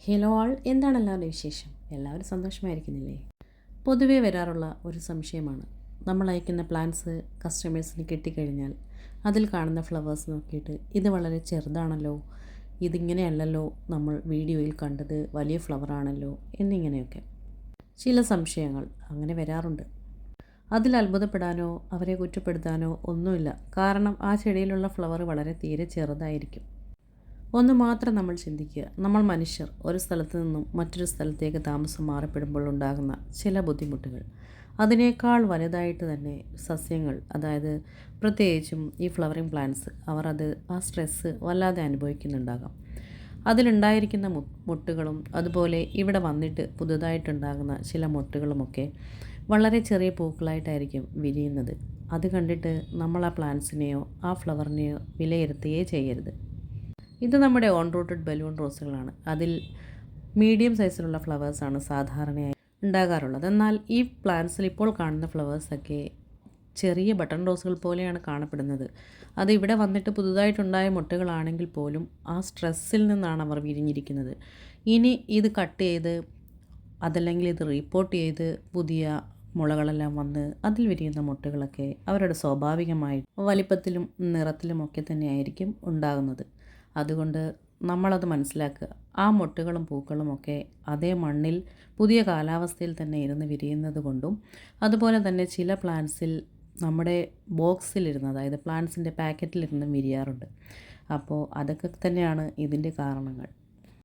Hello ആൾ, എന്താണ് എല്ലാവരുടെ വിശേഷം? എല്ലാവരും സന്തോഷമായിരിക്കുന്നില്ലേ? പൊതുവേ വരാറുള്ള ഒരു സംശയമാണ്, നമ്മൾ അയക്കുന്ന പ്ലാൻസ് കസ്റ്റമേഴ്സിന് കിട്ടിക്കഴിഞ്ഞാൽ അതിൽ കാണുന്ന ഫ്ലവേഴ്സ് നോക്കിയിട്ട് ഇത് വളരെ ചെറുതാണല്ലോ, ഇതിങ്ങനെയല്ലല്ലോ നമ്മൾ വീഡിയോയിൽ കണ്ടത്, വലിയ ഫ്ലവറാണല്ലോ എന്നിങ്ങനെയൊക്കെ ചില സംശയങ്ങൾ അങ്ങനെ വരാറുണ്ട്. അതിൽ അത്ഭുതപ്പെടാനോ അവരെ കുറ്റപ്പെടുത്താനോ ഒന്നുമില്ല. കാരണം ആ ചെടിയിലുള്ള ഫ്ലവർ വളരെ തീരെ ചെറുതായിരിക്കും. ഒന്ന് മാത്രം നമ്മൾ ചിന്തിക്കുക, നമ്മൾ മനുഷ്യർ ഒരു സ്ഥലത്ത് നിന്നും മറ്റൊരു സ്ഥലത്തേക്ക് താമസം മാറപ്പെടുമ്പോൾ ഉണ്ടാകുന്ന ചില ബുദ്ധിമുട്ടുകൾ, അതിനേക്കാൾ വലുതായിട്ട് തന്നെ സസ്യങ്ങൾ, അതായത് പ്രത്യേകിച്ചും ഈ ഫ്ലവറിങ് പ്ലാന്റ്സ്, അവർ ആ സ്ട്രെസ്സ് വല്ലാതെ അനുഭവിക്കുന്നുണ്ടാകാം. അതിലുണ്ടായിരിക്കുന്ന മുട്ടുകളും അതുപോലെ ഇവിടെ വന്നിട്ട് പുതുതായിട്ടുണ്ടാകുന്ന ചില മുട്ടുകളുമൊക്കെ വളരെ ചെറിയ പൂക്കളായിട്ടായിരിക്കും വിരിയുന്നത്. അത് കണ്ടിട്ട് നമ്മൾ ആ പ്ലാന്റ്സിനെയോ ആ ഫ്ലവറിനെയോ വിലയിരുത്തുകയേ ചെയ്യരുത്. ഇത് നമ്മുടെ ഓൺ റൂട്ടഡ് ബലൂൺ റോസുകളാണ്. അതിൽ മീഡിയം സൈസിലുള്ള ഫ്ലവേഴ്സാണ് സാധാരണയായി ഉണ്ടാകാറുള്ളത്. എന്നാൽ ഈ പ്ലാന്റ്സിൽ ഇപ്പോൾ കാണുന്ന ഫ്ലവേഴ്സൊക്കെ ചെറിയ ബട്ടൺ റോസുകൾ പോലെയാണ് കാണപ്പെടുന്നത്. അത് ഇവിടെ വന്നിട്ട് പുതുതായിട്ടുണ്ടായ മുട്ടുകളാണെങ്കിൽ പോലും ആ സ്ട്രെസ്സിൽ നിന്നാണ് അവർ വിരിഞ്ഞിരിക്കുന്നത്. ഇനി ഇത് കട്ട് ചെയ്ത് അതല്ലെങ്കിൽ ഇത് റീപ്പോർട്ട് ചെയ്ത് പുതിയ മുളകളെല്ലാം വന്ന് അതിൽ വിരിയുന്ന മുട്ടുകളൊക്കെ അവരുടെ സ്വാഭാവികമായി വലിപ്പത്തിലും നിറത്തിലുമൊക്കെ തന്നെയായിരിക്കും ഉണ്ടാകുന്നത്. അതുകൊണ്ട് നമ്മളത് മനസ്സിലാക്കുക. ആ മുട്ടുകളും പൂക്കളുമൊക്കെ അതേ മണ്ണിൽ പുതിയ കാലാവസ്ഥയിൽ തന്നെ ഇരുന്ന് വിരിയുന്നത് കൊണ്ടും, അതുപോലെ തന്നെ ചില പ്ലാന്റ്സിൽ നമ്മുടെ ബോക്സിലിരുന്ന്, അതായത് പ്ലാന്റ്സിൻ്റെ പാക്കറ്റിലിരുന്ന് വിരിയാറുണ്ട്. അപ്പോൾ അതൊക്കെ തന്നെയാണ് ഇതിൻ്റെ കാരണങ്ങൾ.